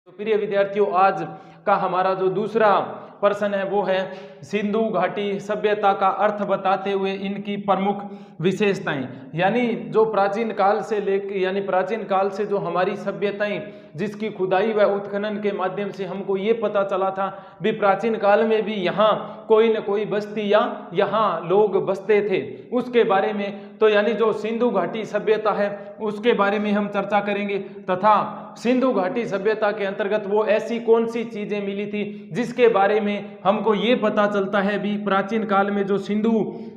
तो प्रिय विद्यार्थियों, आज का हमारा जो दूसरा प्रश्न है वो है सिंधु घाटी सभ्यता का अर्थ बताते हुए इनकी प्रमुख विशेषताएं। यानी जो प्राचीन काल से लेकर प्राचीन काल से जो हमारी सभ्यताएं जिसकी खुदाई व उत्खनन के माध्यम से हमको ये पता चला था भी प्राचीन काल में भी यहाँ कोई न कोई बस्ती या यहाँ लोग बसते थे, उसके बारे में तो यानी जो सिंधु घाटी सभ्यता है उसके बारे में हम चर्चा करेंगे। तथा सिंधु घाटी सभ्यता के अंतर्गत वो ऐसी कौन सी चीजें मिली थी जिसके बारे में हमको ये पता चलता है भी प्राचीन काल में जो सिंधु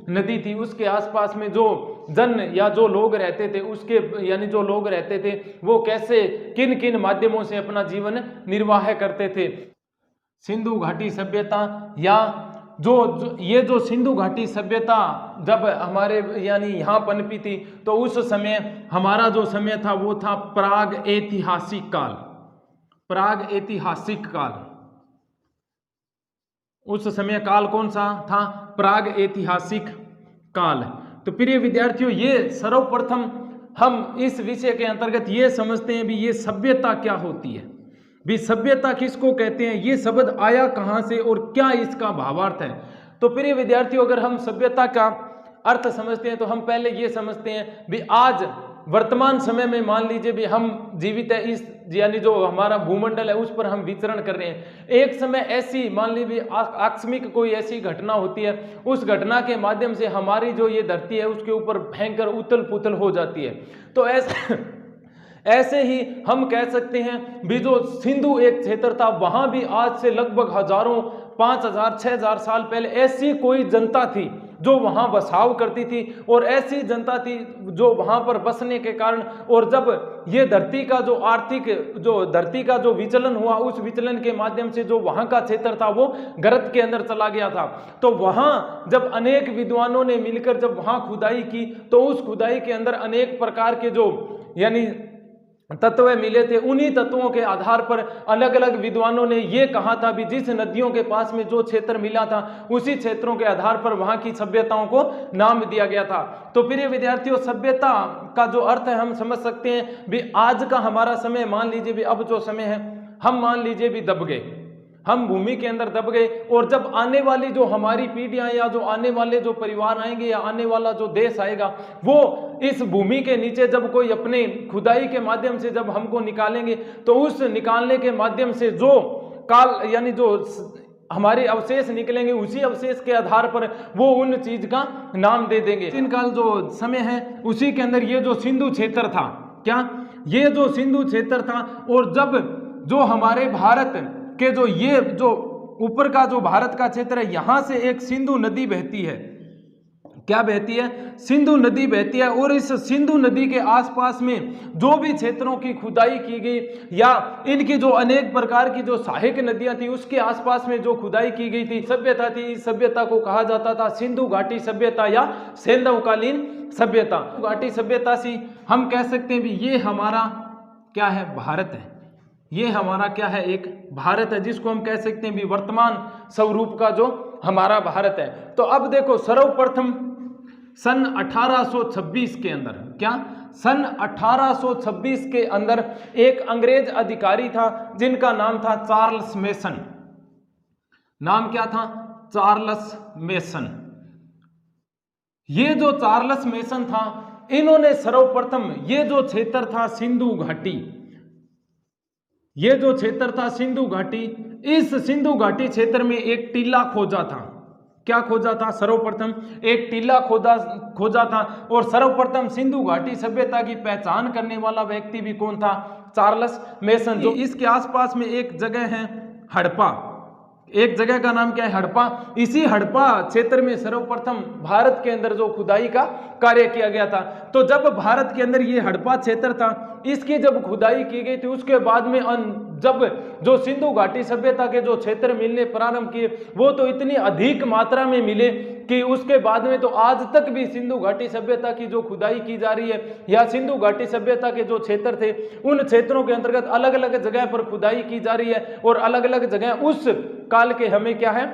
नदी थी उसके आसपास में जो जन या जो लोग रहते थे उसके जो लोग रहते थे वो कैसे किन किन माध्यमों से अपना जीवन निर्वाह करते थे। सिंधु घाटी सभ्यता या ये जो सिंधु घाटी सभ्यता जब हमारे यहाँ पनपी थी तो उस समय हमारा जो समय था वो था प्राग ऐतिहासिक काल। प्राग ऐतिहासिक काल, उस समय काल कौन सा था? प्राग ऐतिहासिक काल। तो प्रिय विद्यार्थियों, ये सर्वप्रथम हम इस विषय के अंतर्गत ये समझते हैं भी ये सभ्यता क्या होती है, भी सभ्यता किसको कहते हैं, ये शब्द आया कहाँ से और क्या इसका भावार्थ है। तो प्रिय विद्यार्थियों, अगर हम सभ्यता का अर्थ समझते हैं तो हम पहले ये समझते हैं भी आज वर्तमान समय में मान लीजिए भी हम जीवित है, इस जो हमारा भूमंडल है उस पर हम विचरण कर रहे हैं। एक समय ऐसी मान लीजिए आकस्मिक कोई ऐसी घटना होती है, उस घटना के माध्यम से हमारी जो ये धरती है उसके ऊपर भयंकर उथल पुथल हो जाती है। तो ऐसे ही हम कह सकते हैं भी जो सिंधु एक क्षेत्र था वहां भी आज से लगभग हजारों 5000 6000 साल पहले ऐसी कोई जनता थी जो वहां बसाव करती थी और ऐसी जनता थी जो वहां पर बसने के कारण और जब ये धरती का जो धरती का जो विचलन हुआ उस विचलन के माध्यम से जो वहां का क्षेत्र था वो गर्त के अंदर चला गया था। तो वहां जब अनेक विद्वानों ने मिलकर जब वहां खुदाई की तो उस खुदाई के अंदर अनेक प्रकार के जो तत्व मिले थे। उन्हीं तत्वों के आधार पर अलग अलग विद्वानों ने ये कहा था भी जिस नदियों के पास में जो क्षेत्र मिला था उसी क्षेत्रों के आधार पर वहां की सभ्यताओं को नाम दिया गया था। तो प्रिय विद्यार्थियों, सभ्यता का जो अर्थ है हम समझ सकते हैं भी आज का हमारा समय मान लीजिए भी अब जो समय है हम मान लीजिए भी दब गए, हम भूमि के अंदर दब गए और जब आने वाली जो हमारी पीढ़ियां या जो आने वाले जो परिवार आएंगे या आने वाला जो देश आएगा वो इस भूमि के नीचे जब कोई अपने खुदाई के माध्यम से जब हमको निकालेंगे तो उस निकालने के माध्यम से जो काल जो हमारे अवशेष निकलेंगे उसी अवशेष के आधार पर वो उन चीज का नाम दे देंगे। प्राचीन काल जो समय है उसी के अंदर ये जो सिंधु क्षेत्र था, क्या ये जो सिंधु क्षेत्र था और जब जो हमारे भारत के ये जो ऊपर का जो भारत का क्षेत्र है यहां से एक सिंधु नदी बहती है। क्या बहती है? सिंधु नदी बहती है। और इस सिंधु नदी के आसपास में जो भी क्षेत्रों की खुदाई की गई या इनकी जो अनेक प्रकार की जो सहायक नदियां थी उसके आसपास में जो खुदाई की गई थी सभ्यता थी, इस सभ्यता को कहा जाता था सिंधु घाटी सभ्यता या सैंधवकालीन सभ्यता। घाटी सभ्यता से हम कह सकते हैं भी ये हमारा क्या है? भारत है। ये हमारा क्या है? एक भारत है जिसको हम कह सकते हैं भी वर्तमान स्वरूप का जो हमारा भारत है। तो अब देखो, सर्वप्रथम सन 1826 के अंदर, क्या सन 1826 के अंदर एक अंग्रेज अधिकारी था जिनका नाम था चार्ल्स मेसन। नाम क्या था? Charles mason. ये जो चार्ल्स मेसन था इन्होंने सर्वप्रथम ये जो क्षेत्र था सिंधु घाटी, ये जो क्षेत्र था सिंधु घाटी, इस सिंधु घाटी क्षेत्र में एक टीला खोजा था। क्या खोजा था? सर्वप्रथम एक टीला खोजा था। और सर्वप्रथम सिंधु घाटी सभ्यता की पहचान करने वाला व्यक्ति भी कौन था? Charles mason. जो इसके आसपास में एक जगह है हड़प्पा, एक जगह का नाम क्या है? हड़प्पा। इसी हड़प्पा क्षेत्र में सर्वप्रथम भारत के अंदर जो खुदाई का कार्य किया गया था। तो जब भारत के अंदर ये हड़प्पा क्षेत्र था इसकी जब खुदाई की गई थी उसके बाद में जब जो सिंधु घाटी सभ्यता के जो क्षेत्र मिलने प्रारंभ किए वो तो इतनी अधिक मात्रा में मिले कि उसके बाद में तो आज तक भी सिंधु घाटी सभ्यता की जो खुदाई की जा रही है या सिंधु घाटी सभ्यता के जो क्षेत्र थे उन क्षेत्रों के अंतर्गत अलग अलग जगह पर खुदाई की जा रही है और अलग अलग जगह उस काल के हमें क्या है?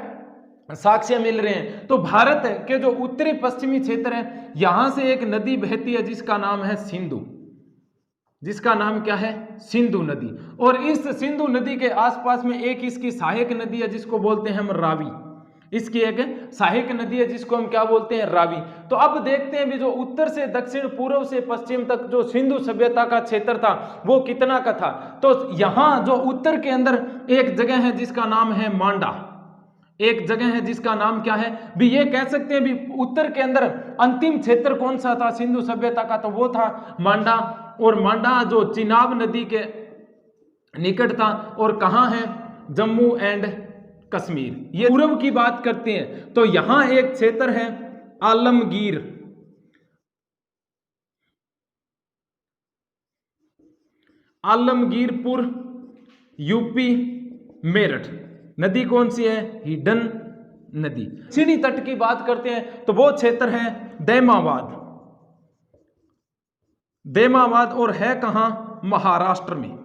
साक्ष्य मिल रहे हैं। तो भारत के जो उत्तरी पश्चिमी क्षेत्र है यहां से एक नदी बहती है जिसका नाम है सिंधु। जिसका नाम क्या है, सिंधु नदी। और इस सिंधु नदी के आसपास में एक इसकी सहायक नदी है जिसको बोलते हैं हम रावी। इसकी एक सहायक नदी है जिसको हम क्या बोलते हैं, रावी। तो अब देखते हैं भी जो उत्तर से दक्षिण, पूर्व से पश्चिम तक जो सिंधु सभ्यता का क्षेत्र था वो कितना का था। तो यहां जो उत्तर के अंदर एक जगह है जिसका नाम है मांडा, एक जगह है जिसका नाम क्या है भी, ये कह सकते हैं भी उत्तर के अंदर अंतिम क्षेत्र कौन सा था सिंधु सभ्यता का, तो वो था मांडा। और मांडा जो चिनाब नदी के निकट था और कहां है, जम्मू एंड कश्मीर। ये पूर्व की बात करते हैं तो यहां एक क्षेत्र है आलमगीर, आलमगीरपुर, यूपी, मेरठ। नदी कौन सी है, हिडन नदी। दक्षिणी तट की बात करते हैं तो वो क्षेत्र है दैमाबाद, दैमाबाद। और है कहां, महाराष्ट्र में।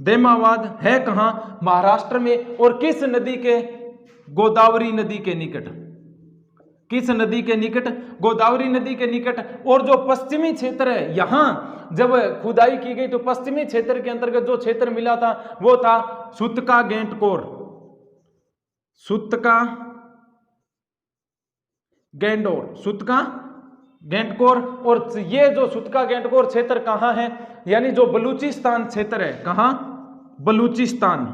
दैमाबाद है कहां, महाराष्ट्र में। और किस नदी के, गोदावरी नदी के निकट। किस नदी के निकट, गोदावरी नदी के निकट। और जो पश्चिमी क्षेत्र है, यहां जब खुदाई की गई तो पश्चिमी क्षेत्र के अंतर्गत जो क्षेत्र मिला था वो था सुतका गेंटकोर, सुतका गेंडोर, सुतका गेंटकोर। और ये जो सुतका गेंटकोर क्षेत्र कहां है, यानी जो बलूचिस्तान क्षेत्र है, कहां, बलूचिस्तान।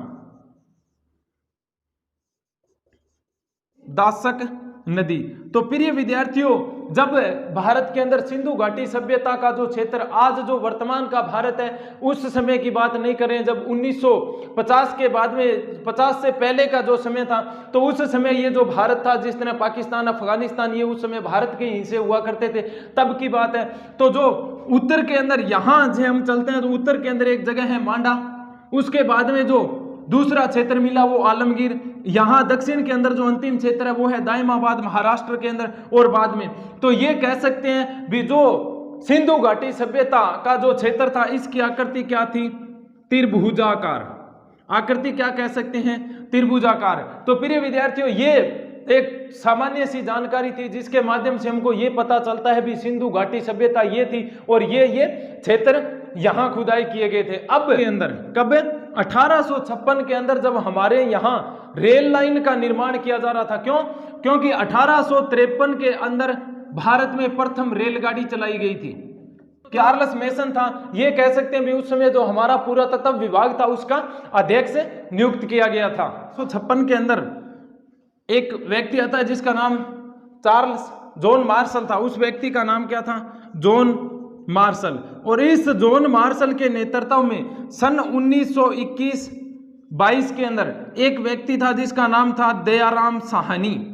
दासक नदी। तो प्रिय विद्यार्थियों, जब भारत के अंदर सिंधु घाटी सभ्यता का जो क्षेत्र आज जो वर्तमान का भारत है उस समय की बात नहीं करें, जब 1950 के बाद में, 50 से पहले का जो समय था, तो उस समय ये जो भारत था, जिस तरह पाकिस्तान, अफगानिस्तान, ये उस समय भारत के हिस्से हुआ करते थे, तब की बात है। तो जो उत्तर के अंदर यहां से हम चलते हैं तो उत्तर के अंदर एक जगह है मांडा, उसके बाद में जो दूसरा क्षेत्र मिला वो आलमगीर। यहां दक्षिण के अंदर जो अंतिम क्षेत्र है वो है दाइमाबाद, महाराष्ट्र के अंदर। और बाद में तो ये कह सकते हैं भी जो सिंधु घाटी सभ्यता का जो क्षेत्र था इसकी आकृति क्या थी, त्रिभुजाकार। आकृति क्या कह सकते हैं, त्रिभुजाकार। तो प्रिय विद्यार्थियों, ये एक सामान्य सी जानकारी थी जिसके माध्यम से हमको ये पता चलता है भी सिंधु घाटी सभ्यता ये थी और ये क्षेत्र यहां खुदाई किए गए थे। अब के अंदर कब, 1856 के अंदर जब हमारे यहाँ रेल लाइन का निर्माण किया जा रहा था। क्यों, क्योंकि 1853 के अंदर भारत में प्रथम रेलगाड़ी चलाई गई थी। चार्ल्स मेसन था, ये कह सकते हैं भी उस समय जो हमारा पुरातत्व विभाग था उसका अध्यक्ष नियुक्त किया गया था। 1856 के अंदर एक व्यक्ति आता है जिसका नाम चार्ल्स जॉन मार्शल था। उस व्यक्ति का नाम क्या था, जॉन मार्शल। और इस जॉन मार्शल के नेतृत्व में सन 1921-22 के अंदर एक व्यक्ति था जिसका नाम था दयाराम साहनी।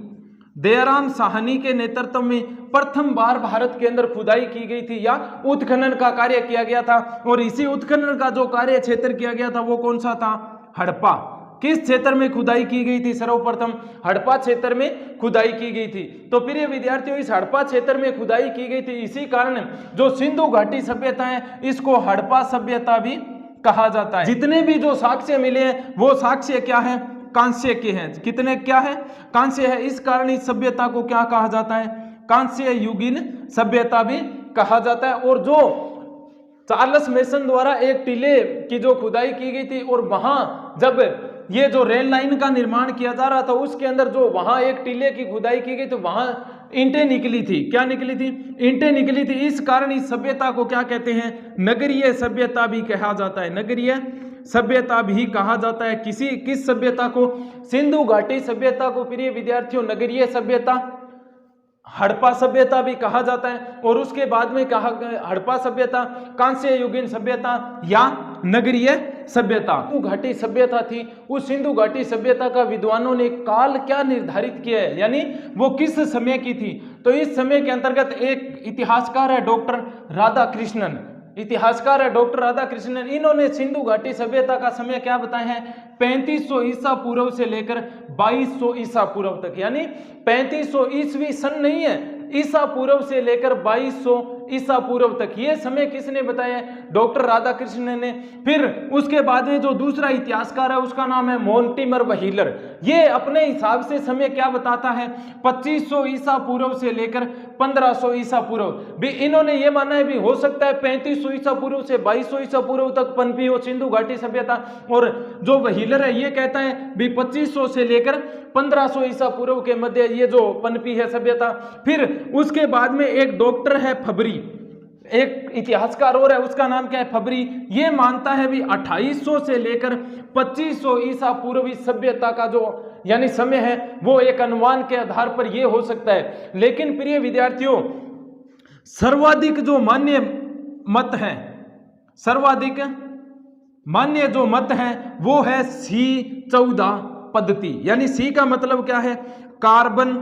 दयाराम साहनी के नेतृत्व में प्रथम बार भारत के अंदर खुदाई की गई थी या उत्खनन का कार्य किया गया था। और इसी उत्खनन का जो कार्य क्षेत्र किया गया था वो कौन सा था, हड़प्पा। किस क्षेत्र में खुदाई की गई थी, सर्वप्रथम हड़प्पा क्षेत्र में खुदाई की गई थी। तो प्रिय विद्यार्थियों, इस हड़प्पा क्षेत्र में खुदाई की गई थी, इसी कारण जो सिंधु घाटी सभ्यता है इसको हड़प्पा सभ्यता भी कहा जाता है। जितने भी जो साक्ष्य मिले हैं वो साक्ष्य क्या है, कांस्य के हैं। कितने, क्या है, कांस्य है। इस कारण इस सभ्यता को क्या कहा जाता है, कांस्य युगीन सभ्यता भी कहा जाता है। और जो चार्ल्स मेसन द्वारा एक टीले की जो खुदाई की गई थी और वहां जब ये जो रेल लाइन का निर्माण किया जा रहा था उसके अंदर जो वहां एक टीले की खुदाई की गई तो वहां ईंटें निकली थी। क्या निकली थी, ईंटें निकली थी। इस कारण इस सभ्यता को क्या कहते हैं, नगरीय सभ्यता भी कहा जाता है। नगरीय सभ्यता भी कहा जाता है। किस सभ्यता को, सिंधु घाटी सभ्यता को प्रिय विद्यार्थियों नगरीय सभ्यता, हड़प्पा सभ्यता भी कहा जाता है। और उसके बाद में कहा हड़प्पा सभ्यता, कांस्य युगीन सभ्यता या नगरीय सभ्यता। सिंधु घाटी सभ्यता थी, उस सिंधु घाटी सभ्यता का विद्वानों ने काल क्या निर्धारित किया है, यानी वो किस समय की थी। तो इस समय के अंतर्गत एक इतिहासकार है डॉक्टर राधाकृष्णन, इतिहासकार है डॉक्टर राधाकृष्णन। इन्होंने सिंधु घाटी सभ्यता का समय क्या बताया है, 3500 ईसा पूर्व से लेकर 2200 ईसा पूर्व तक। यानी 3500 ईस्वी सन नहीं है, ईसा पूर्व से लेकर 2200 ईसा पूर्व तक। ये समय किसने बताया? डॉक्टर राधाकृष्णन ने। फिर उसके बाद में जो दूसरा इतिहासकार है उसका नाम है मोर्टिमर व्हीलर। ये अपने हिसाब से समय क्या बताता है? 2500 ईसा पूर्व से लेकर 1500 ईसा पूर्व। भी इन्होंने ये माना है भी हो सकता है 3500 ईसा पूर्व से 2200 ईसा पूर्व तक पनपी हो सिंधु घाटी सभ्यता। और जो व्हीलर है ये कहता है भी 2500 से लेकर 1500 ईसा पूर्व के मध्य ये जो पनपी है सभ्यता। फिर उसके बाद में एक डॉक्टर है फबरी, एक इतिहासकार और है, उसका नाम क्या है? फबरी। ये मानता है भी 2800 से लेकर 2500 ईसा पूर्व इस सभ्यता का जो यानी समय है वो एक अनुमान के आधार पर ये हो सकता है। लेकिन प्रिय विद्यार्थियों, सर्वाधिक जो मान्य मत है, सर्वाधिक मान्य जो मत है वो है C14 पद्धति। यानी सी का मतलब क्या है? कार्बन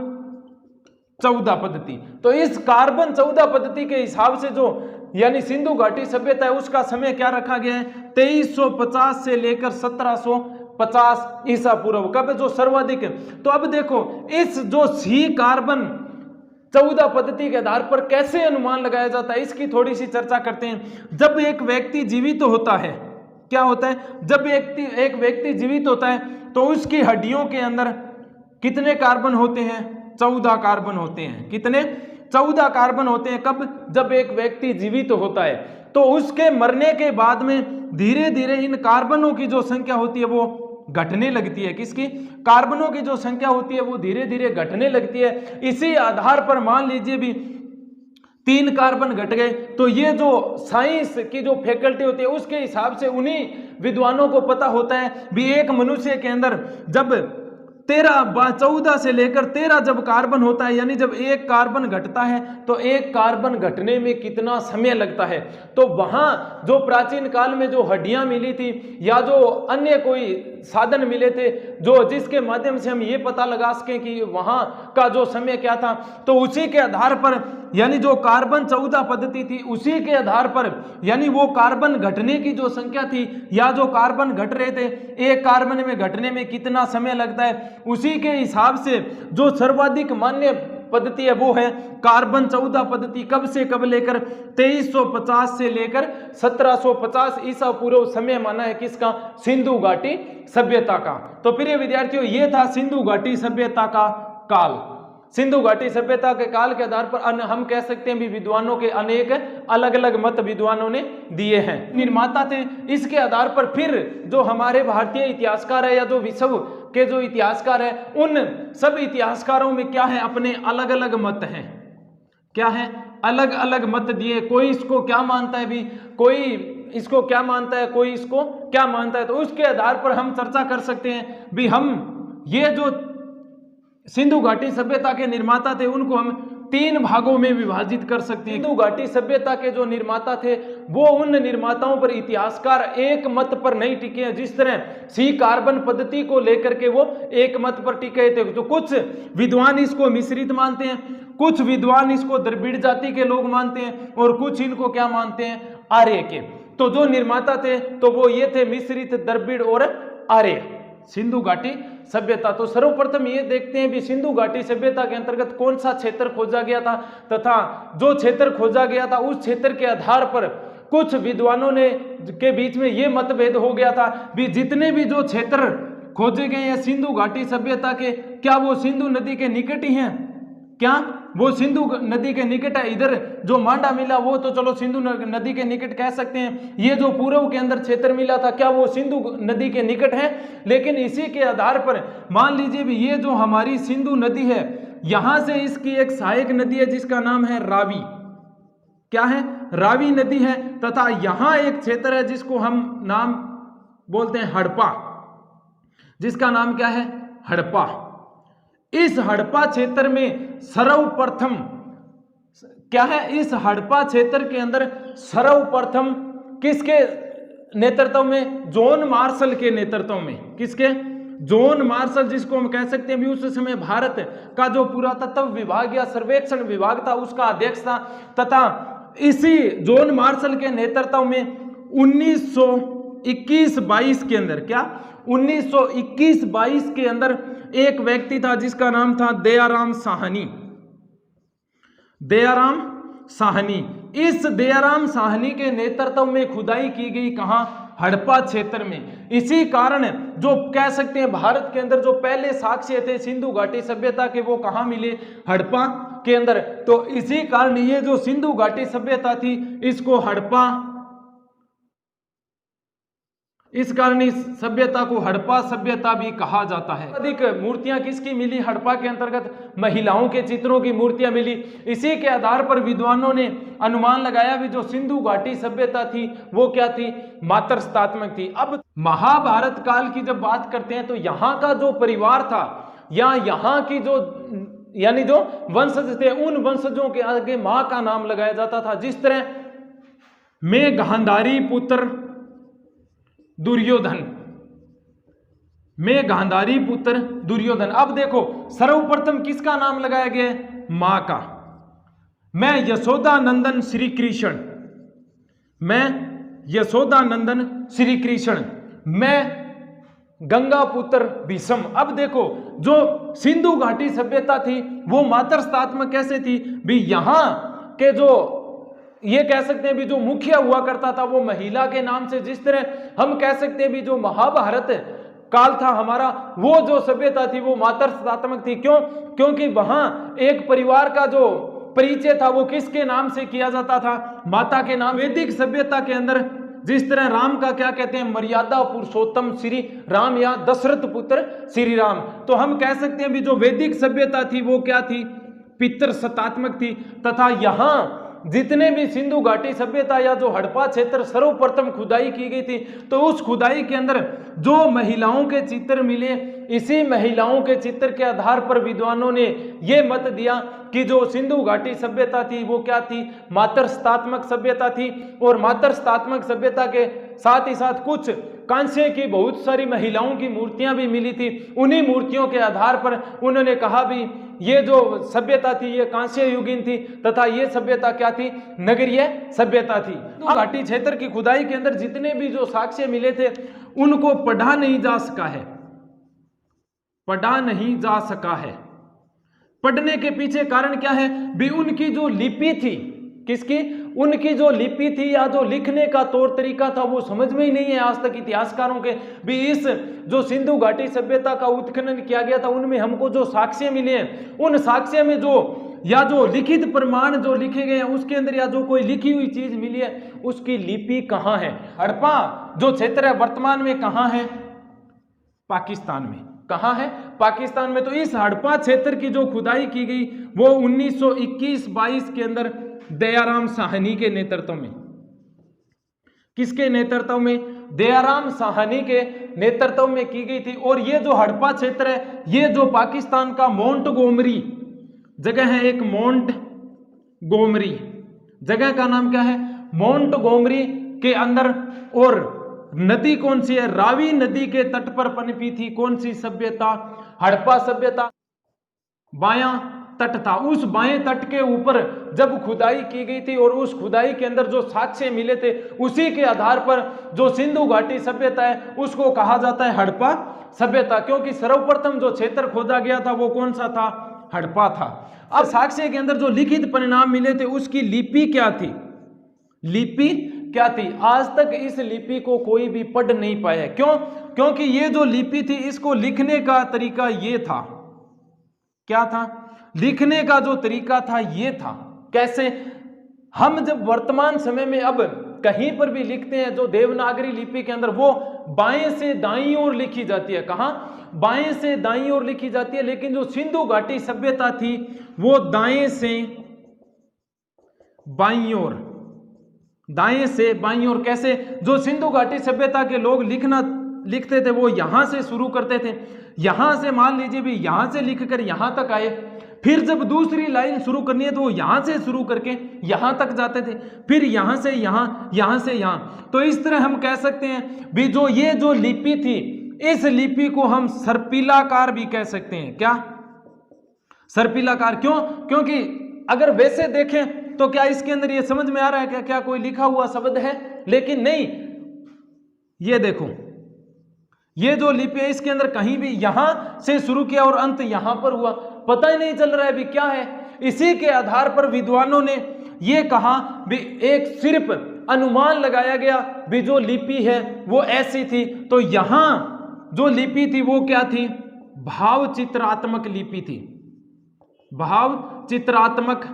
14 पद्धति। तो इस कार्बन 14 पद्धति के हिसाब से जो यानी सिंधु घाटी सभ्यता है उसका समय क्या रखा गया है? 2350 से लेकर 1750 ईसा पूर्व। कब जो सर्वाधिक? तो अब देखो इस जो सी कार्बन 14 पद्धति के आधार पर कैसे अनुमान लगाया जाता है इसकी थोड़ी सी चर्चा करते हैं। जब एक व्यक्ति जीवित होता है, क्या होता है? जब एक व्यक्ति जीवित होता है तो उसकी हड्डियों के अंदर कितने कार्बन होते हैं? 14 कार्बन होते हैं। कितने? 14 कार्बन होते हैं। कब? जब एक व्यक्ति जीवित होता है। तो उसके मरने के बाद में धीरे धीरे इन कार्बनों की जो संख्या होती है वो घटने लगती है। किसकी? कार्बनों की जो संख्या होती है वो धीरे धीरे घटने लगती है। इसी आधार पर मान लीजिए भी 3 कार्बन घट गए तो ये जो साइंस की जो फैकल्टी होती है उसके हिसाब से उन्हीं विद्वानों को पता होता है भी एक मनुष्य के अंदर जब 14 से लेकर 13 जब कार्बन होता है, यानी जब एक कार्बन घटता है तो एक कार्बन घटने में कितना समय लगता है। तो वहां जो प्राचीन काल में जो हड्डियां मिली थी या जो अन्य कोई साधन मिले थे जो जिसके माध्यम से हम ये पता लगा सकें कि वहां का जो समय क्या था, तो उसी के आधार पर यानी जो कार्बन 14 पद्धति थी उसी के आधार पर यानी वो कार्बन घटने की जो संख्या थी या जो कार्बन घट रहे थे एक कार्बन में घटने में कितना समय लगता है, उसी के हिसाब से जो सर्वाधिक मान्य पद्धति है वो है कार्बन 14 पद्धति। कब से कब लेकर 2350 से लेकर 1750 ईसा पूर्व समय माना है किसका? सिंधु घाटी सभ्यता का। तो प्रिय विद्यार्थियों ये था सिंधु घाटी सभ्यता का काल। सिंधु घाटी सभ्यता के काल के आधार पर हम कह सकते हैं भी विद्वानों के अनेक अलग अलग मत विद्वानों ने दिए हैं, निर्माता थे। इसके आधार पर फिर जो हमारे भारतीय इतिहासकार है या जो विश्व के जो इतिहासकार है उन सब इतिहासकारों में क्या है? अपने अलग अलग मत हैं। क्या है? अलग अलग मत दिए। कोई इसको क्या मानता है भी, कोई इसको क्या मानता है, कोई इसको क्या मानता है। तो उसके आधार पर हम चर्चा कर सकते हैं भी हम ये जो सिंधु घाटी सभ्यता के निर्माता थे उनको हम 3 भागों में विभाजित कर सकते हैं। सिंधु घाटी सभ्यता के जो निर्माता थे वो उन निर्माताओं पर इतिहासकार एक मत पर नहीं टिके हैं। जिस तरह सी कार्बन पद्धति को लेकर के वो एक मत पर टिके थे। तो कुछ विद्वान इसको मिश्रित मानते हैं, कुछ विद्वान इसको द्रविड़ जाति के लोग मानते हैं और कुछ इनको क्या मानते हैं? आर्य के। तो जो निर्माता थे तो वो ये थे मिश्रित, द्रविड़ और आर्य सिंधु घाटी सभ्यता। तो सर्वप्रथम ये देखते हैं भी सिंधु घाटी सभ्यता के अंतर्गत कौन सा क्षेत्र खोजा गया था तथा जो क्षेत्र खोजा गया था उस क्षेत्र के आधार पर कुछ विद्वानों ने के बीच में ये मतभेद हो गया था भी जितने भी जो क्षेत्र खोजे गए हैं सिंधु घाटी सभ्यता के, क्या वो सिंधु नदी के निकट ही हैं? क्या वो सिंधु नदी के निकट है? इधर जो मांडा मिला वो तो चलो सिंधु नदी के निकट कह सकते हैं। ये जो पूर्व के अंदर क्षेत्र मिला था क्या वो सिंधु नदी के निकट है? लेकिन इसी के आधार पर मान लीजिए भी ये जो हमारी सिंधु नदी है यहां से इसकी एक सहायक नदी है जिसका नाम है रावी। क्या है? रावी नदी है। तथा यहां एक क्षेत्र है जिसको हम नाम बोलते हैं हड़प्पा, जिसका नाम क्या है? हड़प्पा। इस हड़प्पा क्षेत्र में सर्वप्रथम क्या है? इस हड़प्पा क्षेत्र के अंदर सर्वप्रथम किसके नेतृत्व में? जॉन मार्शल के नेतृत्व में। किसके? जॉन मार्शल, जिसको हम कह सकते हैं भी उस समय भारत का जो पुरातत्व विभाग या सर्वेक्षण विभाग था उसका अध्यक्ष था। तथा इसी जॉन मार्शल के नेतृत्व में 1921-22 के अंदर, क्या 1921-22 के अंदर एक व्यक्ति था जिसका नाम था दयाराम साहनी। दयाराम साहनी इस दयाराम साहनी के नेतृत्व में खुदाई की गई। कहां? हड़प्पा क्षेत्र में। इसी कारण जो कह सकते हैं भारत के अंदर जो पहले साक्ष्य थे सिंधु घाटी सभ्यता के, वो कहां मिले? हड़प्पा के अंदर। तो इसी कारण ये जो सिंधु घाटी सभ्यता थी इसको हड़प्पा, इस कारण इस सभ्यता को हड़प्पा सभ्यता भी कहा जाता है। अधिक मूर्तियां किसकी मिली हड़प्पा के अंतर्गत? महिलाओं के चित्रों की मूर्तियां मिली। इसी के आधार पर विद्वानों ने अनुमान लगाया भी जो सिंधु घाटी सभ्यता थी वो क्या थी? मातृसत्तात्मक थी। अब महाभारत काल की जब बात करते हैं तो यहाँ का जो परिवार था या यहाँ की जो यानी जो वंशज थे, उन वंशजों के आगे मां का नाम लगाया जाता था। जिस तरह में गांधारी पुत्र दुर्योधन, में गांधारी पुत्र दुर्योधन। अब देखो सर्वप्रथम किसका नाम लगाया गया है? मां का। मैं यशोदा नंदन श्री कृष्ण, मैं यशोदा नंदन श्री कृष्ण, मैं गंगा पुत्र भीष्म। अब देखो जो सिंधु घाटी सभ्यता थी वो मातृसत्तात्मक कैसे थी भी? यहां के जो ये कह सकते हैं भी जो मुखिया हुआ करता था वो महिला के नाम से। जिस तरह हम कह सकते हैं भी जो महाभारत काल था हमारा, वो जो सभ्यता थी वो मातृसत्तात्मक थी। क्यों? क्योंकि वहां एक परिवार का जो परिचय था वो किसके नाम से किया जाता था? माता के नाम। वैदिक सभ्यता के अंदर जिस तरह राम का क्या कहते हैं? मर्यादा पुरुषोत्तम श्री राम या दशरथ पुत्र श्री राम। तो हम कह सकते हैं भी जो वैदिक सभ्यता थी वो क्या थी? पितृसत्तात्मक थी। तथा यहां जितने भी सिंधु घाटी सभ्यता या जो हड़प्पा क्षेत्र सर्वप्रथम खुदाई की गई थी तो उस खुदाई के अंदर जो महिलाओं के चित्र मिले, इसी महिलाओं के चित्र के आधार पर विद्वानों ने यह मत दिया कि जो सिंधु घाटी सभ्यता थी वो क्या थी? मातृसत्तात्मक सभ्यता थी। और मातृसत्तात्मक सभ्यता के साथ ही साथ कुछ कांस्य की बहुत सारी महिलाओं की मूर्तियां भी मिली थी। उन्हीं मूर्तियों के आधार पर उन्होंने कहा भी ये जो सभ्यता थी ये कांस्य युगीन थी तथा ये सभ्यता क्या थी? नगरीय सभ्यता थी। तो घाटी क्षेत्र की खुदाई के अंदर जितने भी जो साक्ष्य मिले थे उनको पढ़ा नहीं जा सका है, पढ़ा नहीं जा सका है। पढ़ने के पीछे कारण क्या है भी? उनकी जो लिपि थी, किसकी? उनकी जो लिपि थी या जो लिखने का तौर तरीका था वो समझ में ही नहीं है आज तक इतिहासकारों के भी। इस जो सिंधु घाटी सभ्यता का उत्खनन किया गया था उनमें हमको जो साक्ष्य मिले हैं उन साक्ष्य में जो या जो लिखित प्रमाण जो लिखे गए हैं उसके अंदर या जो कोई लिखी हुई चीज मिली है उसकी लिपि कहां है? हड़प्पा जो क्षेत्र है वर्तमान में कहां है? पाकिस्तान में। कहां है? पाकिस्तान में। तो इस हड़प्पा क्षेत्र की जो खुदाई की गई वो 1921-22 के अंदर दयाराम साहनी के नेतृत्व में। किसके नेतृत्व में? दयाराम साहनी के नेतृत्व में की गई थी। और ये जो हड़प्पा क्षेत्र है ये जो पाकिस्तान का मोंटगोमरी जगह है, एक मोंटगोमरी जगह का नाम क्या है? मोंटगोमरी के अंदर। और नदी कौन सी है? रावी नदी के तट पर पनपी थी कौन सी सभ्यता? हड़प्पा सभ्यता। बायां तट था, उस बाएं तट के ऊपर जब खुदाई की गई थी और उस खुदाई के अंदर जो साक्ष्य मिले थे उसी के आधार पर जो सिंधु घाटी सभ्यता है उसको कहा जाता है हड़प्पा सभ्यता। क्योंकि सर्वप्रथम जो क्षेत्र खोदा गया था वो कौन सा था? हड़प्पा था। अब साक्ष्य के अंदर जो लिखित परिणाम मिले थे उसकी लिपि क्या थी? लिपि क्या थी? आज तक इस लिपि को कोई भी पढ़ नहीं पाया। क्यों? क्योंकि ये जो लिपि थी इसको लिखने का तरीका ये था। क्या था? लिखने का जो तरीका था ये था। कैसे? हम जब वर्तमान समय में अब कहीं पर भी लिखते हैं जो देवनागरी लिपि के अंदर वो बाएं से दाईं ओर लिखी जाती है। कहां? बाएं से दाईं ओर लिखी जाती है। लेकिन जो सिंधु घाटी सभ्यता थी वो दाएं से बाईं ओर, दाएं से बाईं ओर। कैसे? जो सिंधु घाटी सभ्यता के लोग लिखते थे वो यहां से शुरू करते थे। यहां से मान लीजिए भी यहां से लिखकर यहां तक आए, फिर जब दूसरी लाइन शुरू करनी है तो वो यहां से शुरू करके यहां तक जाते थे, फिर यहां से यहां, यहां से यहां। तो इस तरह हम कह सकते हैं भी जो ये जो लिपि थी इस लिपि को हम सर्पिलाकार भी कह सकते हैं। क्या? सर्पिलाकार। क्यों? क्योंकि अगर वैसे देखें तो क्या इसके अंदर ये समझ में आ रहा है क्या क्या कोई लिखा हुआ शब्द है? लेकिन नहीं। ये देखो ये जो लिपि है इसके अंदर कहीं भी यहां से शुरू किया और अंत यहां पर हुआ, पता ही नहीं चल रहा है भी क्या है। इसी के आधार पर विद्वानों ने ये कहा भी एक सिर्फ अनुमान लगाया गया भी जो लिपि है वो ऐसी थी। तो यहां जो लिपि थी वो क्या थी? भाव चित्रात्मक लिपि थी। भाव चित्रात्मक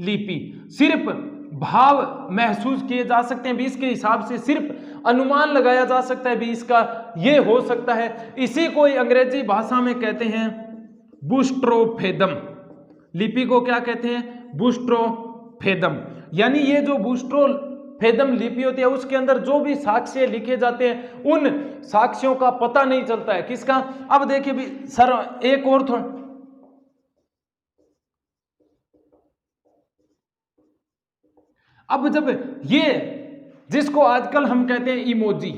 लिपि, सिर्फ भाव महसूस किए जा सकते हैं भी, इसके हिसाब से सिर्फ अनुमान लगाया जा सकता है भी इसका ये हो सकता है। इसी को अंग्रेजी भाषा में कहते हैं बूस्ट्रोफेदम। लिपि को क्या कहते हैं? बूस्ट्रोफेदम। यानी ये जो बूस्ट्रोफेदम लिपि होती है उसके अंदर जो भी साक्ष्य लिखे जाते हैं उन साक्ष्यों का पता नहीं चलता है। किसका? अब देखिए भी सर एक और थोड़ा, अब जब ये जिसको आजकल हम कहते हैं इमोजी,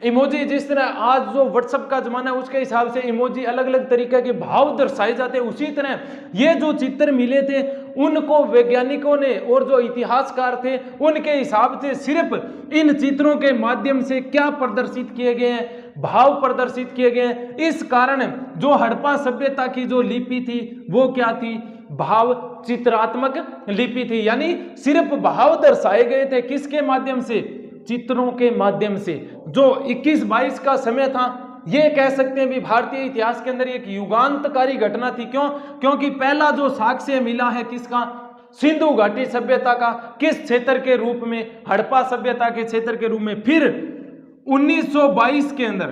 इमोजी जिस तरह आज जो व्हाट्सएप का जमाना है उसके हिसाब से इमोजी अलग अलग तरीके के भाव दर्शाए जाते हैं, उसी तरह ये जो चित्र मिले थे उनको वैज्ञानिकों ने और जो इतिहासकार थे उनके हिसाब से सिर्फ इन चित्रों के माध्यम से क्या प्रदर्शित किए गए हैं? भाव प्रदर्शित किए गए हैं। इस कारण जो हड़प्पा सभ्यता की जो लिपि थी वो क्या थी? भाव चित्रात्मक लिपि थी। यानी सिर्फ भाव दर्शाए गए थे, किसके माध्यम से? चित्रों के माध्यम से। जो 21-22 का समय था ये कह सकते हैं भी भारतीय इतिहास के अंदर एक युगांतकारी घटना थी। क्यों? क्योंकि पहला जो साक्ष्य मिला है किसका? सिंधु घाटी सभ्यता का। किस क्षेत्र के रूप में? हड़प्पा सभ्यता के क्षेत्र के रूप में। फिर 1922 के अंदर,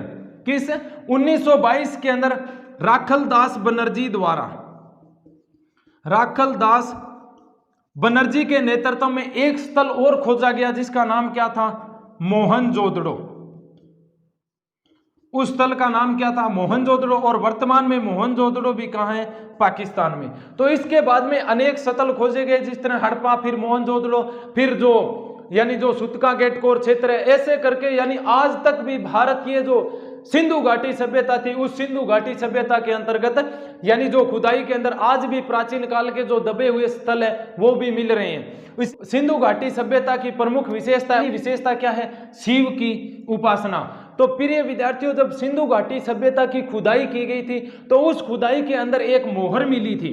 किस 1922 के अंदर राखलदास बनर्जी द्वारा, राखलदास बनर्जी के नेतृत्व में एक स्थल और खोजा गया जिसका नाम क्या था? मोहनजोदड़ो। उस स्थल का नाम क्या था? मोहनजोदड़ो। और वर्तमान में मोहनजोदड़ो भी कहां है? पाकिस्तान में। तो इसके बाद में अनेक स्थल खोजे गए जिस तरह हड़प्पा, फिर मोहनजोदड़ो, फिर जो यानी जो सुतका गेट कोर क्षेत्र है, ऐसे करके यानी आज तक भी भारत की जो सिंधु घाटी सभ्यता थी उस सिंधु घाटी सभ्यता के अंतर्गत यानी जो खुदाई के अंदर आज भी प्राचीन काल के जो दबे हुए स्थल है वो भी मिल रहे हैं। इस सिंधु घाटी सभ्यता की प्रमुख विशेषता क्या है? शिव की उपासना। तो प्रिय विद्यार्थियों, जब सिंधु घाटी सभ्यता की खुदाई की गई थी तो उस खुदाई के अंदर एक मोहर मिली थी।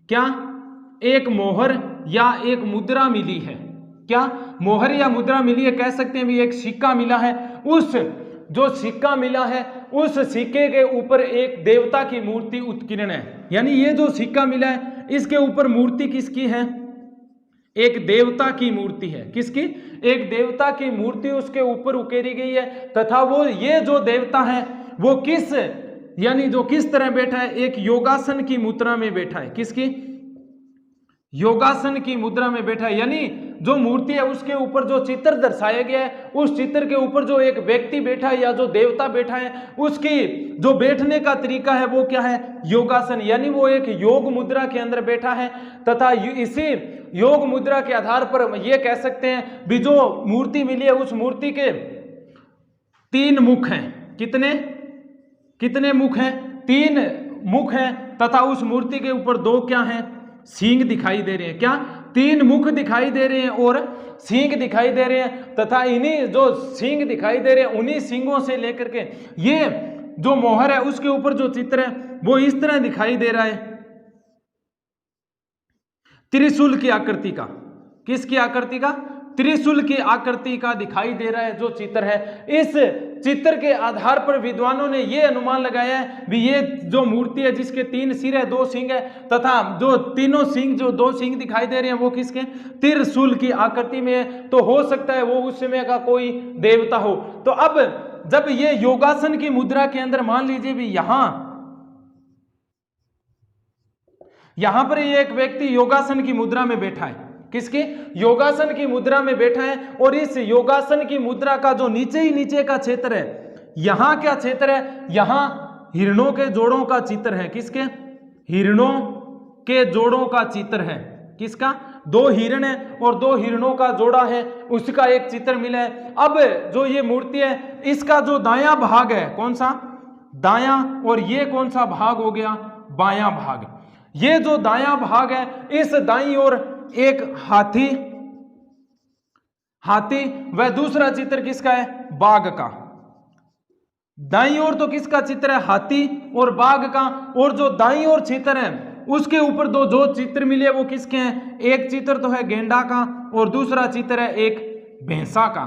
क्या? एक मोहर या एक मुद्रा मिली है। क्या? मोहर या मुद्रा मिली है, कह सकते हैं भी एक सिक्का मिला है। उस जो सिक्का मिला है उस सिक्के के ऊपर एक देवता की मूर्ति उत्कीर्ण है। यानी ये जो सिक्का मिला है इसके ऊपर मूर्ति किसकी है? एक देवता की मूर्ति है। किसकी? एक देवता की मूर्ति उसके ऊपर उकेरी गई है। तथा वो ये जो देवता है वो किस यानी जो किस तरह बैठा है? एक योगासन की मुद्रा में बैठा है। किसकी? योगासन की मुद्रा में बैठा है। यानी जो मूर्ति है उसके ऊपर जो चित्र दर्शाया गया है उस चित्र के ऊपर जो एक व्यक्ति बैठा है या जो देवता बैठा है उसकी जो बैठने का तरीका है वो क्या है? योगासन। यानी वो एक योग मुद्रा के अंदर बैठा है। तथा इसी योग मुद्रा के आधार पर ये कह सकते हैं भी जो मूर्ति मिली है उस मूर्ति के 3 मुख हैं। कितने मुख हैं? 3 मुख हैं। तथा उस मूर्ति के ऊपर 2 क्या हैं? सींग दिखाई दे रहे हैं। क्या? 3 मुख दिखाई दे रहे हैं और सींग दिखाई दे रहे हैं। तथा इन्हीं जो सींग दिखाई दे रहे हैं उन्हीं सींगों से लेकर के ये जो मोहर है उसके ऊपर जो चित्र है वो इस तरह दिखाई दे रहा है, त्रिशूल की आकृति का। किसकी आकृति का? त्रिशूल की आकृति का दिखाई दे रहा है जो चित्र है। इस चित्र के आधार पर विद्वानों ने यह अनुमान लगाया है भी ये जो मूर्ति है जिसके 3 सिर है 2 सींग है तथा जो तीनों सींग जो 2 सींग दिखाई दे रहे हैं वो किसके? त्रिशूल की आकृति में है। तो हो सकता है वो उस समय का कोई देवता हो। तो अब जब ये योगासन की मुद्रा के अंदर मान लीजिए भी यहां पर ये एक व्यक्ति योगासन की मुद्रा में बैठा है। किसके? योगासन की मुद्रा में बैठा है। और इस योगासन की मुद्रा का जो नीचे का क्षेत्र है, यहां क्या क्षेत्र है? यहां हिरणों के जोड़ों का चित्र है। किसके? हिरणों के जोड़ों का चित्र है। किसका? 2 हिरण है और 2 हिरणों का जोड़ा है उसका एक चित्र मिला है। अब जो ये मूर्ति है इसका जो दायां भाग है कौन सा? दायां। और ये कौन सा भाग हो गया? बायां भाग। ये जो दायां भाग है इस दाईं ओर एक हाथी वह दूसरा चित्र किसका है? बाघ का। दाईं ओर तो किसका चित्र है? हाथी और बाघ का। और जो दाईं ओर चित्र है उसके ऊपर दो जो चित्र मिले वो किसके हैं? एक चित्र तो है गेंडा का और दूसरा चित्र है एक भैंसा का।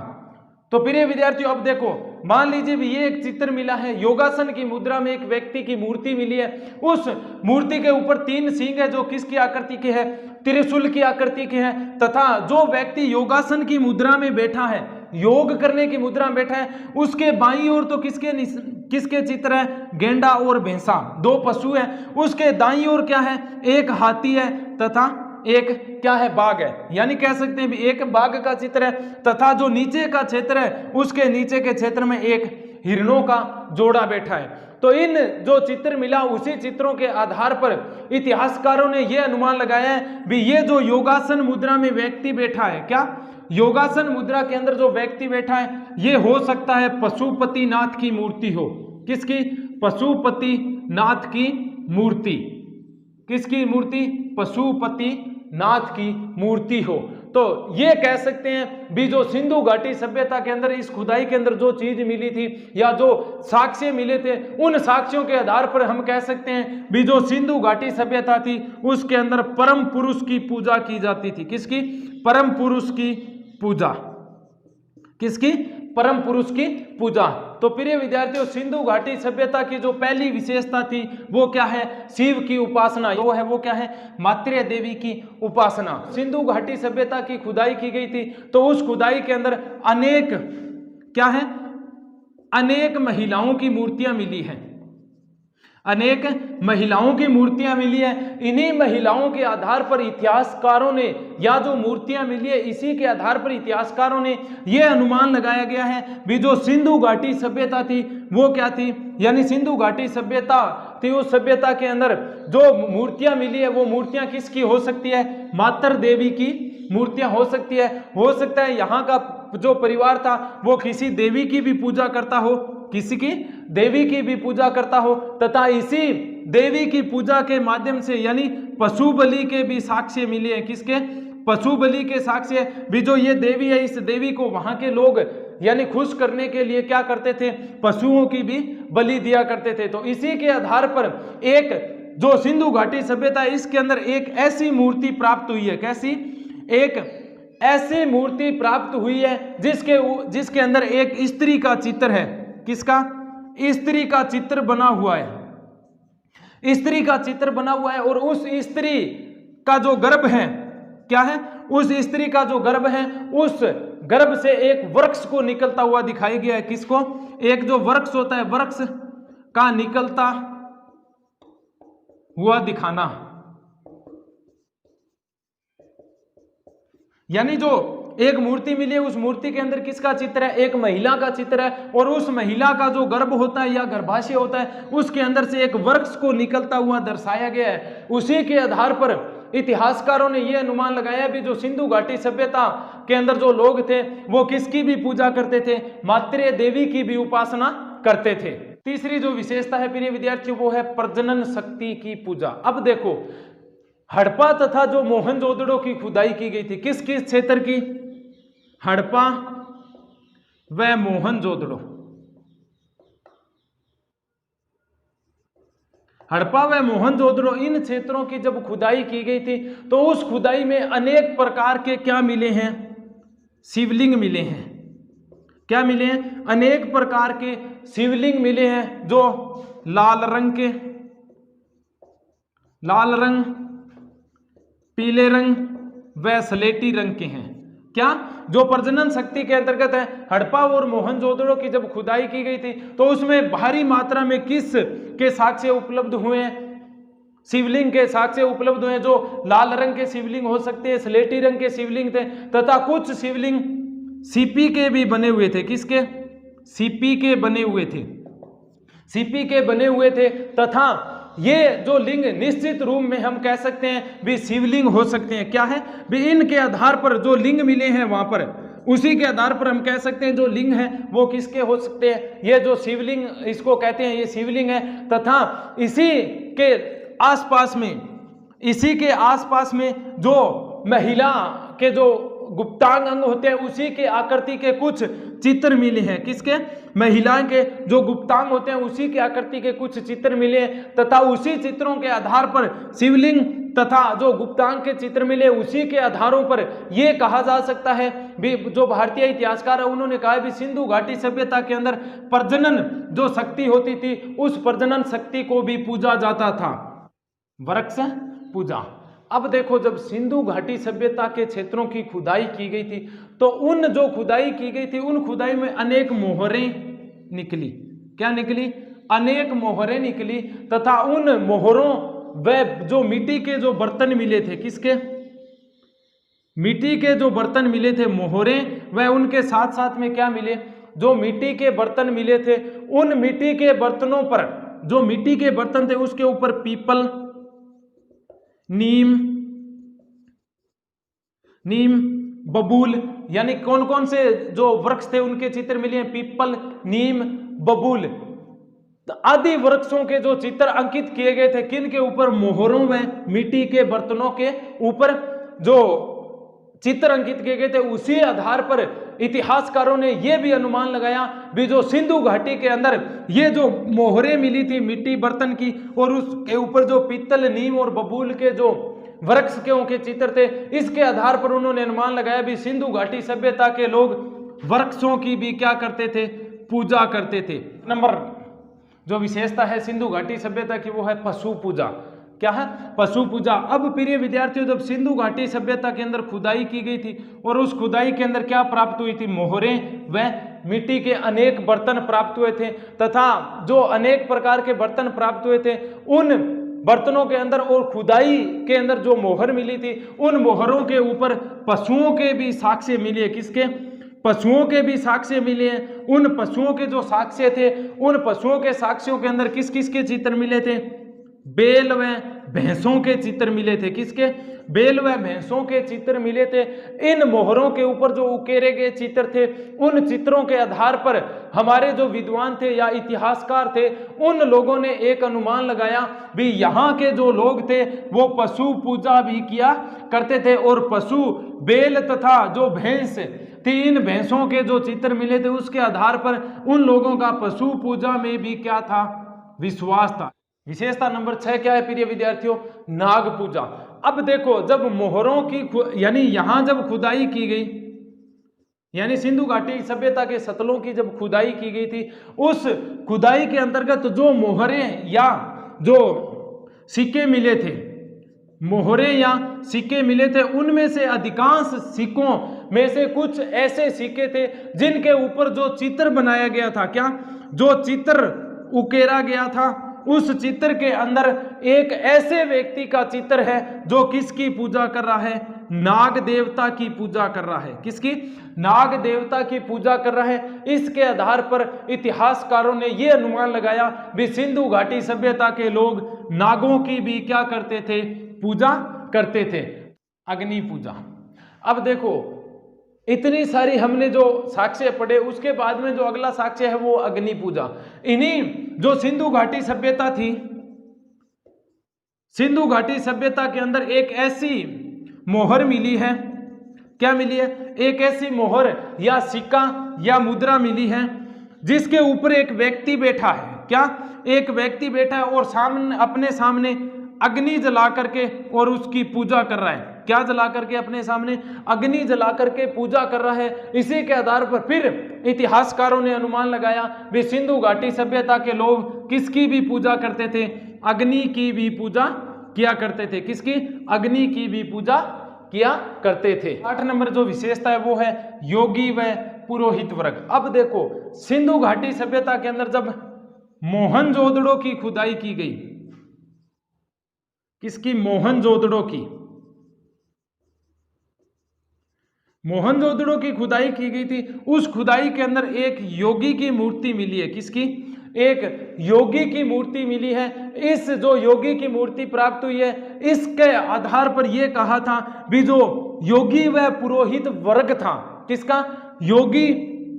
तो प्रिय विद्यार्थियों अब देखो, मान लीजिए भी ये एक चित्र मिला है, योगासन की मुद्रा में एक व्यक्ति की मूर्ति मिली है, उस मूर्ति के ऊपर 3 सींग है जो किसकी आकृति के है? त्रिशूल की आकृति के है, तथा जो व्यक्ति योगासन की मुद्रा में बैठा है, योग करने की मुद्रा में बैठा है, उसके बाईं ओर तो किसके चित्र है? गेंडा और भैंसा, 2 पशु है। उसके दाईं ओर क्या है? एक हाथी है तथा एक क्या है? बाघ है। यानी कह सकते हैं भी एक बाघ का चित्र है, तथा जो नीचे का क्षेत्र है उसके नीचे के क्षेत्र में एक हिरणों का जोड़ा बैठा है। तो इन जो चित्र मिला उसी चित्रों के आधार पर इतिहासकारों ने यह अनुमान लगाया है भी ये जो योगासन मुद्रा में व्यक्ति बैठा है, क्या योगासन मुद्रा के अंदर जो व्यक्ति बैठा है ये हो सकता है पशुपतिनाथ की मूर्ति हो। किसकी? पशुपतिनाथ की मूर्ति। किसकी मूर्ति? पशुपतिनाथ की मूर्ति हो। तो ये कह सकते हैं भी जो सिंधु घाटी सभ्यता के अंदर इस खुदाई के अंदर जो चीज मिली थी या जो साक्ष्य मिले थे, उन साक्ष्यों के आधार पर हम कह सकते हैं भी जो सिंधु घाटी सभ्यता थी उसके अंदर परम पुरुष की पूजा की जाती थी। किसकी? परम पुरुष की पूजा। किसकी? परम पुरुष की पूजा। तो प्रिय विद्यार्थियों, सिंधु घाटी सभ्यता की जो पहली विशेषता थी वो क्या है? शिव की उपासना। वो क्या है? मात्रेय देवी की उपासना। सिंधु घाटी सभ्यता की खुदाई की गई थी, तो उस खुदाई के अंदर अनेक क्या है? अनेक महिलाओं की मूर्तियां मिली हैं। अनेक महिलाओं की मूर्तियां मिली है। इन्हीं महिलाओं के आधार पर इतिहासकारों ने, या जो मूर्तियां मिली है इसी के आधार पर इतिहासकारों ने यह अनुमान लगाया गया है भी जो सिंधु घाटी सभ्यता थी वो क्या थी? यानी सिंधु घाटी सभ्यता थी, उस सभ्यता के अंदर जो मूर्तियां मिली है वो मूर्तियां किसकी हो सकती है? मात्र देवी की मूर्तियां हो सकती है। हो सकता है यहाँ का जो परिवार था वो किसी देवी की भी पूजा करता हो, किसी की देवी की भी पूजा करता हो, तथा इसी देवी की पूजा के माध्यम से यानी पशु बलि के भी साक्ष्य मिले हैं। किसके? पशु बलि के साक्ष्य भी जो ये देवी है, इस देवी को वहां के लोग यानी खुश करने के लिए क्या करते थे? पशुओं की भी बलि दिया करते थे। तो इसी के आधार पर एक जो सिंधु घाटी सभ्यता है इसके अंदर एक ऐसी मूर्ति प्राप्त हुई है। कैसी? एक ऐसी मूर्ति प्राप्त हुई है जिसके अंदर एक स्त्री का चित्र है। किसका? स्त्री का चित्र बना हुआ है। स्त्री का चित्र बना हुआ है और उस स्त्री का जो गर्भ है क्या है? उस स्त्री का जो गर्भ है उस गर्भ से एक वृक्ष को निकलता हुआ दिखाया गया है। किसको? एक जो वृक्ष होता है, वृक्ष का निकलता हुआ दिखाना। यानी जो एक मूर्ति मिली है उस मूर्ति के अंदर किसका चित्र है? एक महिला का चित्र है, और उस महिला का जो गर्भ होता है या गर्भाशय होता है उसके अंदर से एक वृक्ष को निकलता हुआ दर्शाया गया है। उसी के आधार पर इतिहासकारों ने यह अनुमान लगाया भी जो सिंधु घाटी सभ्यता के अंदर जो लोग थे वो किसकी भी पूजा करते थे? मात्रेय देवी की भी उपासना करते थे। तीसरी जो विशेषता है प्रिय विद्यार्थियों वो है प्रजनन शक्ति की पूजा। अब देखो, हड़प्पा तथा जो मोहनजोदड़ो की खुदाई की गई थी, किस किस क्षेत्र की? हड़प्पा व मोहनजोदड़ो। हड़प्पा व मोहनजोदड़ो इन क्षेत्रों की जब खुदाई की गई थी तो उस खुदाई में अनेक प्रकार के क्या मिले हैं? शिवलिंग मिले हैं। क्या मिले हैं? अनेक प्रकार के शिवलिंग मिले हैं जो लाल रंग के, लाल रंग, पीले रंग व स्लेटी रंग के हैं। क्या? जो प्रजनन शक्ति के अंतर्गत है। हड़प्पा और मोहनजोदड़ो की जब खुदाई की गई थी तो उसमें भारी मात्रा में किस के साक्ष्य उपलब्ध हुए हैं? शिवलिंग के साक्ष्य उपलब्ध हुए, जो लाल रंग के शिवलिंग हो सकते हैं, स्लेटी रंग के शिवलिंग थे, तथा कुछ शिवलिंग सीपी के भी बने हुए थे। किसके? सीपी के बने हुए थे। सीपी के बने हुए थे, तथा ये जो लिंग निश्चित रूप में हम कह सकते हैं भी शिवलिंग हो सकते हैं। क्या है? भी इनके आधार पर जो लिंग मिले हैं वहां पर, उसी के आधार पर हम कह सकते हैं जो लिंग है वो किसके हो सकते हैं? ये जो शिवलिंग इसको कहते हैं ये शिवलिंग है, तथा इसी के आसपास में जो महिला के जो गुप्तांग अंग होते हैं उसी के आकृति के कुछ चित्र मिले हैं। किसके? महिला के जो गुप्तांग होते हैं उसी के आकृति के कुछ चित्र मिले तथा उसी चित्रों के आधार पर शिवलिंग तथा जो गुप्तांग के चित्र मिले उसी के आधारों पर यह कहा जा सकता है भी जो भारतीय इतिहासकार है उन्होंने कहा भी सिंधु घाटी सभ्यता के अंदर प्रजनन जो शक्ति होती थी उस प्रजनन शक्ति को भी पूजा जाता था, वृक्ष पूजा। अब देखो जब सिंधु घाटी सभ्यता के क्षेत्रों की खुदाई की गई थी तो उन जो खुदाई की गई थी उन खुदाई में अनेक मोहरें निकली। क्या निकली? अनेक मोहरें निकली तथा उन मोहरों व जो मिट्टी के जो बर्तन मिले थे, किसके? मिट्टी के जो बर्तन मिले थे मोहरें, व उनके साथ साथ में क्या मिले? जो मिट्टी के बर्तन मिले थे उन मिट्टी के बर्तनों पर जो मिट्टी के बर्तन थे उसके ऊपर पीपल, नीम, बबूल, यानी कौन कौन से जो वृक्ष थे उनके चित्र मिले हैं? पीपल, नीम, बबूल आदि वृक्षों के जो चित्र अंकित किए गए थे। किन के ऊपर? मोहरों में मिट्टी के बर्तनों के ऊपर जो चित्र अंकित किए गए थे उसी आधार पर इतिहासकारों ने यह भी अनुमान लगाया भी जो सिंधु घाटी के अंदर ये जो मोहरें मिली थी मिट्टी बर्तन की और उसके ऊपर जो पीतल, नीम और बबूल के जो वृक्ष के चित्र थे, इसके आधार पर उन्होंने अनुमान लगाया भी सिंधु घाटी सभ्यता के लोग वृक्षों की भी क्या करते थे? पूजा करते थे। नंबर जो विशेषता है सिंधु घाटी सभ्यता की वो है पशु पूजा। क्या है? पशु पूजा। अब प्रिय विद्यार्थियों जब सिंधु घाटी सभ्यता के अंदर खुदाई की गई थी और उस खुदाई के अंदर क्या प्राप्त हुई थी? मोहरें व मिट्टी के अनेक बर्तन प्राप्त हुए थे तथा जो अनेक प्रकार के बर्तन प्राप्त हुए थे उन बर्तनों के अंदर और खुदाई के अंदर जो मोहर मिली थी उन मोहरों के ऊपर पशुओं के भी साक्ष्य मिले। किसके? पशुओं के भी साक्ष्य मिले हैं। उन पशुओं के जो साक्ष्य थे उन पशुओं के साक्ष्यों के अंदर किस किस के चित्र मिले थे? बैल व भैंसों के चित्र मिले थे। किसके? बैल व भैंसों के चित्र मिले थे। इन मोहरों के ऊपर जो उकेरे गए चित्र थे उन चित्रों के आधार पर हमारे जो विद्वान थे या इतिहासकार थे उन लोगों ने एक अनुमान लगाया भी यहाँ के जो लोग थे वो पशु पूजा भी किया करते थे और पशु बैल तथा जो भैंस थी इन भैंसों के जो चित्र मिले थे उसके आधार पर उन लोगों का पशु पूजा में भी क्या था? विश्वास था। विशेषता नंबर 6 क्या है प्रिय विद्यार्थियों? नाग पूजा। अब देखो जब मोहरों की यानी यहां जब खुदाई की गई यानी सिंधु घाटी सभ्यता के सतलों की जब खुदाई की गई थी उस खुदाई के अंतर्गत जो मोहरें या जो सिक्के मिले थे, मोहरे या सिक्के मिले थे उनमें से अधिकांश सिक्कों में से कुछ ऐसे सिक्के थे जिनके ऊपर जो चित्र बनाया गया था, क्या? जो चित्र उकेरा गया था उस चित्र के अंदर एक ऐसे व्यक्ति का चित्र है जो किसकी पूजा कर रहा है? नाग देवता की पूजा कर रहा है। किसकी? नाग देवता की पूजा कर रहा है। इसके आधार पर इतिहासकारों ने यह अनुमान लगाया भी सिंधु घाटी सभ्यता के लोग नागों की भी क्या करते थे? पूजा करते थे। अग्नि पूजा। अब देखो इतनी सारी हमने जो साक्ष्य पढ़े उसके बाद में जो अगला साक्ष्य है वो अग्नि पूजा। इन्हीं जो सिंधु घाटी सभ्यता थी, सिंधु घाटी सभ्यता के अंदर एक ऐसी मोहर मिली है। क्या मिली है? एक ऐसी मोहर या सिक्का या मुद्रा मिली है जिसके ऊपर एक व्यक्ति बैठा है। क्या? एक व्यक्ति बैठा है और सामने अपने सामने अग्नि जला करके और उसकी पूजा कर रहा है। क्या जला करके? अपने सामने अग्नि जला करके पूजा कर रहा है। इसी के आधार पर फिर इतिहासकारों ने अनुमान लगाया भी सिंधु घाटी सभ्यता के लोग किसकी भी पूजा करते थे? अग्नि की भी पूजा किया करते थे। किसकी? अग्नि की भी पूजा किया करते थे। 8 नंबर जो विशेषता है वो है योगी व पुरोहित वर्ग। अब देखो सिंधु घाटी सभ्यता के अंदर जब मोहनजोदड़ो की खुदाई की गई, किसकी? मोहनजोदड़ो की। मोहनजोदड़ो की खुदाई की गई थी। उस खुदाई के अंदर एक योगी की मूर्ति मिली है। किसकी? एक योगी की मूर्ति मिली है। इस जो योगी की मूर्ति प्राप्त हुई है इसके आधार पर यह कहा था भी जो योगी व पुरोहित वर्ग था, किसका? योगी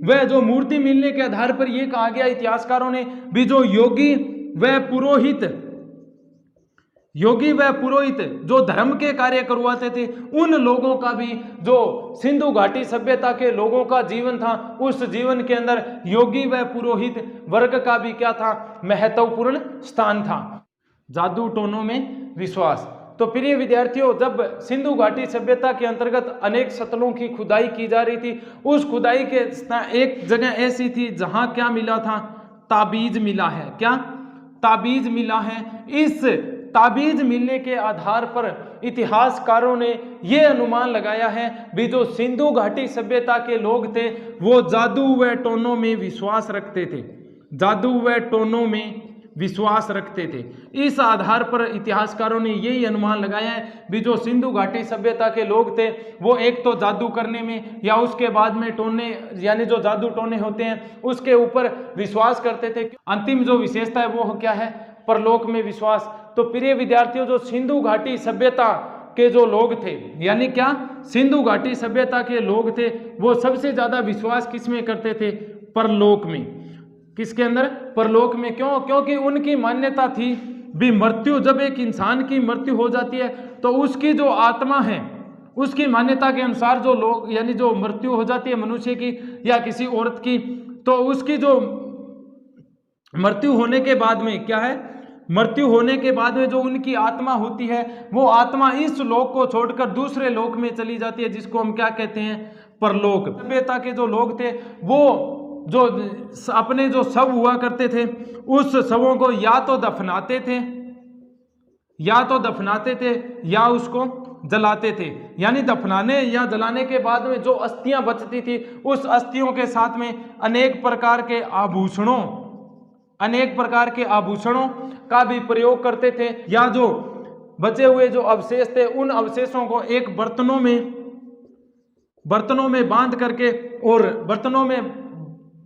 व जो मूर्ति मिलने के आधार पर यह कहा गया इतिहासकारों ने भी जो योगी व पुरोहित योगी व पुरोहित जो धर्म के कार्य करवाते थे, उन लोगों का भी, जो सिंधु घाटी सभ्यता के लोगों का जीवन था, उस जीवन के अंदर योगी व पुरोहित वर्ग का भी क्या था, महत्वपूर्ण स्थान था। जादू टोनों में विश्वास। तो प्रिय विद्यार्थियों, जब सिंधु घाटी सभ्यता के अंतर्गत अनेक स्थलों की खुदाई की जा रही थी, उस खुदाई के एक जगह ऐसी थी जहां क्या मिला था, ताबीज मिला है। क्या ताबीज मिला है। इस ताबीज मिलने के आधार पर इतिहासकारों ने यह अनुमान लगाया है भी जो सिंधु घाटी सभ्यता के लोग थे वो जादू व टोनों में विश्वास रखते थे, जादू व टोनों में विश्वास रखते थे। इस आधार पर इतिहासकारों ने यही अनुमान लगाया है भी जो सिंधु घाटी सभ्यता के लोग थे वो एक तो जादू करने में या उसके बाद में टोने, यानी जो जादू टोने होते हैं उसके ऊपर विश्वास करते थे। अंतिम जो विशेषता है वो क्या है, परलोक में विश्वास। तो प्रिय विद्यार्थियों, जो सिंधु घाटी सभ्यता के जो लोग थे, यानी क्या, सिंधु घाटी सभ्यता के लोग थे, वो सबसे ज्यादा विश्वास किसमें करते थे, परलोक में। किसके अंदर, परलोक में। क्यों? क्योंकि उनकी मान्यता थी भी मृत्यु, जब एक इंसान की मृत्यु हो जाती है तो उसकी जो आत्मा है, उसकी मान्यता के अनुसार जो लोग, यानी जो मृत्यु हो जाती है मनुष्य की या किसी औरत की, तो उसकी जो मृत्यु होने के बाद में क्या है, मृत्यु होने के बाद में जो उनकी आत्मा होती है वो आत्मा इस लोक को छोड़कर दूसरे लोक में चली जाती है, जिसको हम क्या कहते हैं, परलोक। सभ्यता के जो लोग थे वो जो अपने जो शव हुआ करते थे उस शवों को या तो दफनाते थे, या तो दफनाते थे या उसको जलाते थे। यानी दफनाने या जलाने के बाद में जो अस्थियां बचती थी उस अस्थियों के साथ में अनेक प्रकार के आभूषणों, अनेक प्रकार के आभूषणों का भी प्रयोग करते थे, या जो बचे हुए जो अवशेष थे उन अवशेषों को एक बर्तनों में बांध करके, और बर्तनों में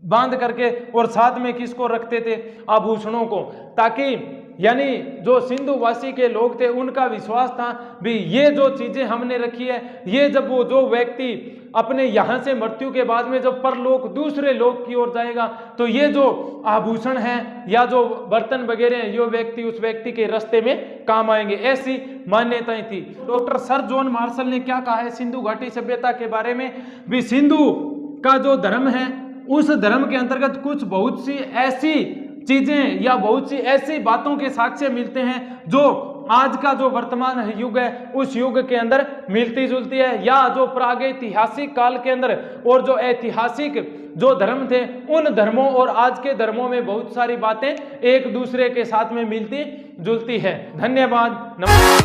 बांध करके और साथ में किसको रखते थे, आभूषणों को, ताकि यानी जो सिंधुवासी के लोग थे उनका विश्वास था भी ये जो चीजें हमने रखी है, ये जब वो जो व्यक्ति अपने यहाँ से मृत्यु के बाद में जब परलोक दूसरे लोक की ओर जाएगा तो ये जो आभूषण है या जो बर्तन वगैरह हैं ये व्यक्ति उस व्यक्ति के रास्ते में काम आएंगे। ऐसी मान्यताएं थी। डॉक्टर सर जॉन मार्शल ने क्या कहा है सिंधु घाटी सभ्यता के बारे में, भी सिंधु का जो धर्म है उस धर्म के अंतर्गत कुछ बहुत सी ऐसी चीजें या बहुत सी ऐसी बातों के साक्ष्य मिलते हैं जो आज का जो वर्तमान युग है उस युग के अंदर मिलती जुलती है, या जो प्रागैतिहासिक काल के अंदर और जो ऐतिहासिक जो धर्म थे उन धर्मों और आज के धर्मों में बहुत सारी बातें एक दूसरे के साथ में मिलती जुलती है। धन्यवाद।